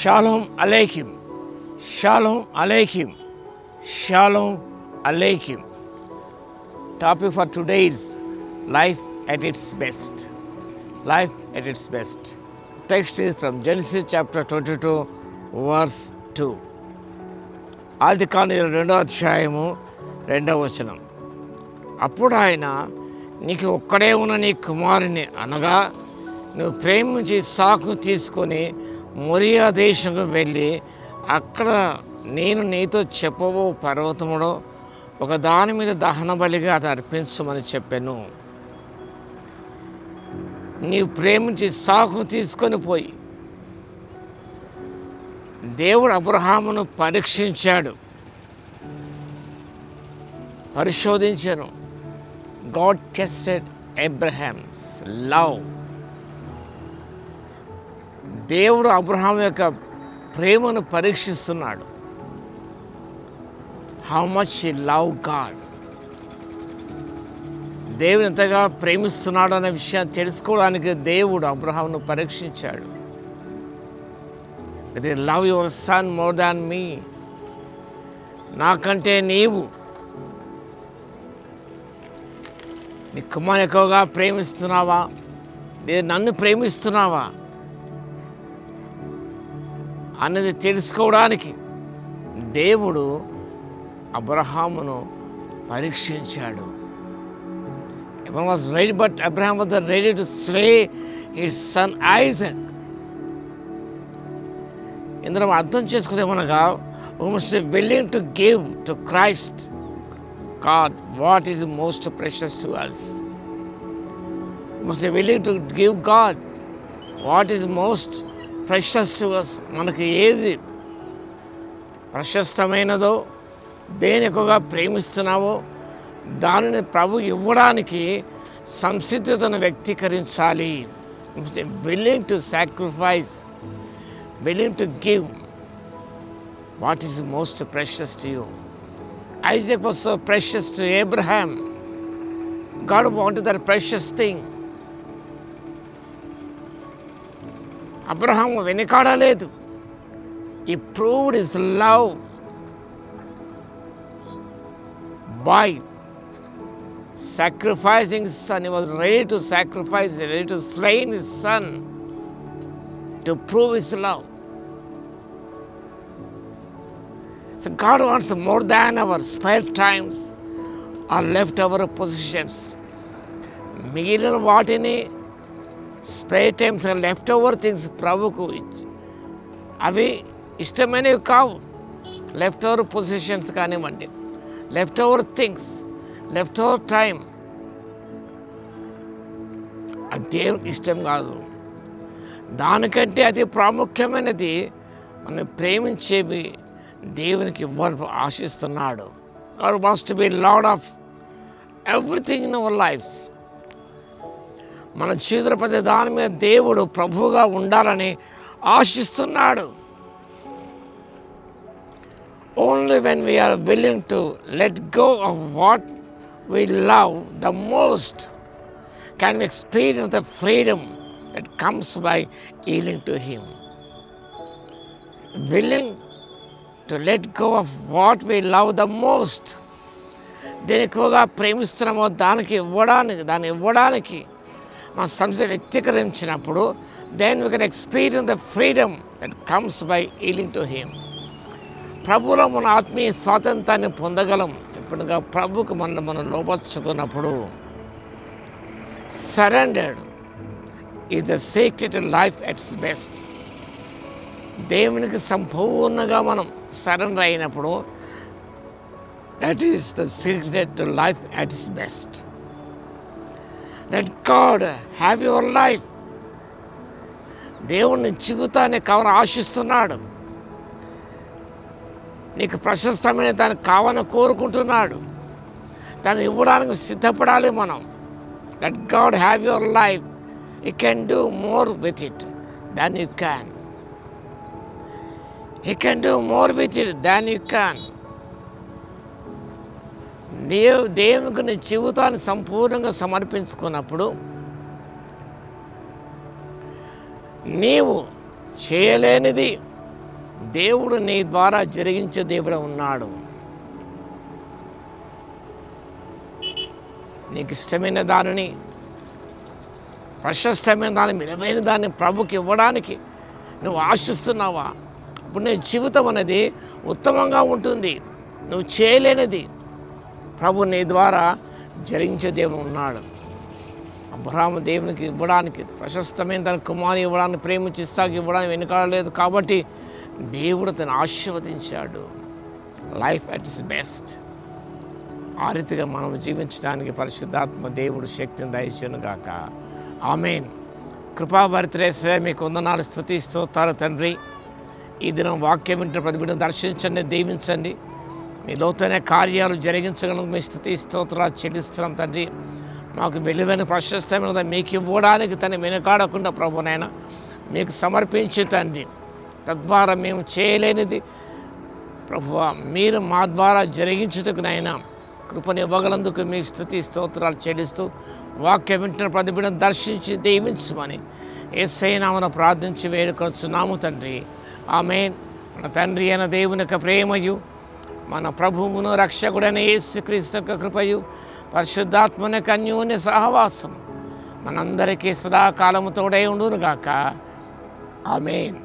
Shalom Aleichem. Shalom Aleichem. Shalom Aleichem. Topic for today is life at its best. Life at its best. Text is from Genesis chapter 22, verse 2. ఆదికాండం 2వ అధ్యాయము 2వ వచనం. అప్పుడు ఆయన, నీకు ఒక్కడే ఉన్న నీ కుమారుని అనగా నువ్వు ప్రేమించి ఇస్సాకును తీసుకొని మొరియా దేశంకు వెళ్ళి అక్కడ నేను నీతో చెప్పబో పర్వతములో ఒక దాని మీద దహన బలిగా అది అర్పించమని చెప్పాను. నీవు ప్రేమించి ఇస్సాకును తీసుకొని పోయి. దేవుడు అబ్రహామును పరీక్షించాడు, పరిశోధించాను. God tested Abraham's love. దేవుడు అబ్రహాం యొక్క ప్రేమను పరీక్షిస్తున్నాడు. How much he love God. దేవుడు ఎంతగా ప్రేమిస్తున్నాడు అనే విషయాన్ని తెలుసుకోవడానికి దేవుడు అబ్రహాంను పరీక్షించాడు. ఇది love your son more than me. నాకంటే నీవు నీ కుమారుని ఎక్కువగా ప్రేమిస్తున్నావా, లేదా నన్ను ప్రేమిస్తున్నావా అన్నది తెలుసుకోవడానికి దేవుడు అబ్రహామును పరీక్షించాడు. But Abraham was ready to slay his son Isaac. ఇందులో అర్థం చేసుకునేమనగా we must be willing to give to Christ God what is most precious to us. We must be willing to give God what is most precious to us. మనకి ఏది ప్రశస్తమైనదో, దేని ఎక్కువగా ప్రేమిస్తున్నావో దానిని ప్రభు ఇవ్వడానికి సంసిద్ధతను వ్యక్తీకరించాలి. willing to sacrifice, willing to give what is most precious to you. Isaac was so precious to Abraham. God wanted that precious thing. Abraham వెనకాడలేదు. He proved his love by sacrificing his son. He was ready to sacrifice, ready to slay his son to prove his love. So God wants more than our spare times or leftover positions. మిగిలిన వాటిని spare times left over things ప్రభుకు అవి ఇష్టమైనవి కావు. Left over positions కానివ్వండి, left over things, left over time, అది దేవునికి ఇష్టం కాదు. దానికంటే అతి ప్రాముఖ్యమైనది మనం ప్రేమించేవి దేవునికి ఇవ్వాలని ఆశిస్తున్నాడు. God wants to be Lord of everything in our lives. మన జీవితంలో ప్రతి దాని మీద దేవుడు ప్రభువుగా ఉండాలని ఆశిస్తున్నాడు. Only when we are willing to let go of what we love the most can we experience the freedom that comes by yielding to Him. Willing to let go of what we love the most. దేని ఎక్కువగా ప్రేమిస్తున్నామో దాన్ని ఇవ్వడానికి మన సంస్థ వ్యక్తీకరించినప్పుడు then we can experience the freedom that comes by yielding to Him. ప్రభువులో మన ఆత్మీయ స్వాతంత్రాన్ని పొందగలం ఎప్పుడుగా ప్రభువుకు మనం లోపరుచుకున్నప్పుడు. Surrendered is the secret to life its best. దేవునికి సంపూర్ణంగా మనం సరెండర్ అయినప్పుడు that is the secret to life at its best. Let God have your life. దేవుడిని జీవితాన్ని కావాలని ఆశిస్తున్నాడు. నీకు ప్రశస్తమైన దాన్ని కావాలని కోరుకుంటున్నాడు. దాన్ని ఇవ్వడానికి సిద్ధపడాలి మనం. Let God have your life. You can do more with it than you can. He can do more with it than you can. దేవునికి నీ జీవితాన్ని సంపూర్ణంగా సమర్పించుకున్నప్పుడు నీవు చేయలేనిది దేవుడు నీ ద్వారా జరిగించే దేవుడు ఉన్నాడు. నీకు ఇష్టమైన దానిని, ప్రశస్తమైన దాన్ని, విలువైన దాన్ని ప్రభుకి ఇవ్వడానికి నువ్వు ఆశిస్తున్నావా? ఇప్పుడు నీ జీవితం అనేది ఉత్తమంగా ఉంటుంది. నువ్వు చేయలేనిది ప్రభు నీ ద్వారా జరిగించే దేవుడు ఉన్నాడు. అబ్రహాము దేవునికి ఇవ్వడానికి, ప్రశస్తమైన తన కుమారుని ఇవ్వడానికి, ప్రేమించి ఇస్సాకు ఇవ్వడానికి వెనుకాడలేదు కాబట్టి దేవుడు తను ఆశీర్వదించాడు. Life at is best. ఆ రీతిగా మనం జీవించడానికి పరిశుద్ధాత్మ దేవుడు శక్తిని దయచేయును గాక. ఆమేన్. కృపాభరితుడైన మీకు వందనాలు, స్తుతి స్తోత్రాలు తండ్రి. ఈ దినం వాక్యం వింటున్న ప్రతి బిడ్డను దర్శించండి, దీవించండి. మీ లోతైన కార్యాలు జరిగించగలను మీ స్తుతి స్తోత్రాలు చెల్లిస్తున్నాం తండ్రి. మాకు విలువైన ప్రశస్తమైన మీకు ఇవ్వడానికి తను వెనుకాడకుండా ప్రభునైనా మీకు సమర్పించి తండ్రి, తద్వారా మేము చేయలేనిది ప్రభువా మీరు మా ద్వారా జరిగించుటకునైనా కృపను ఇవ్వగలందుకు మీకు స్తుతి స్తోత్రాలు చెల్లిస్తూ వాక్యం వింటున్న ప్రతి బిడ్డను దర్శించి దీవించమని యేసయ్య నామమున ప్రార్థించి వేడుకొనుచున్నాము తండ్రి. ఆమేన్. మన తండ్రి అయిన దేవుని యొక్క ప్రేమయు, మన ప్రభువును రక్షకుడైన యేసుక్రీస్తు యొక్క కృపయు, పరిశుద్ధాత్మని యొక్క అన్యోన్య సహవాసం మనందరికీ సదాకాలము తోడై ఉండును గాక. ఆమేన్.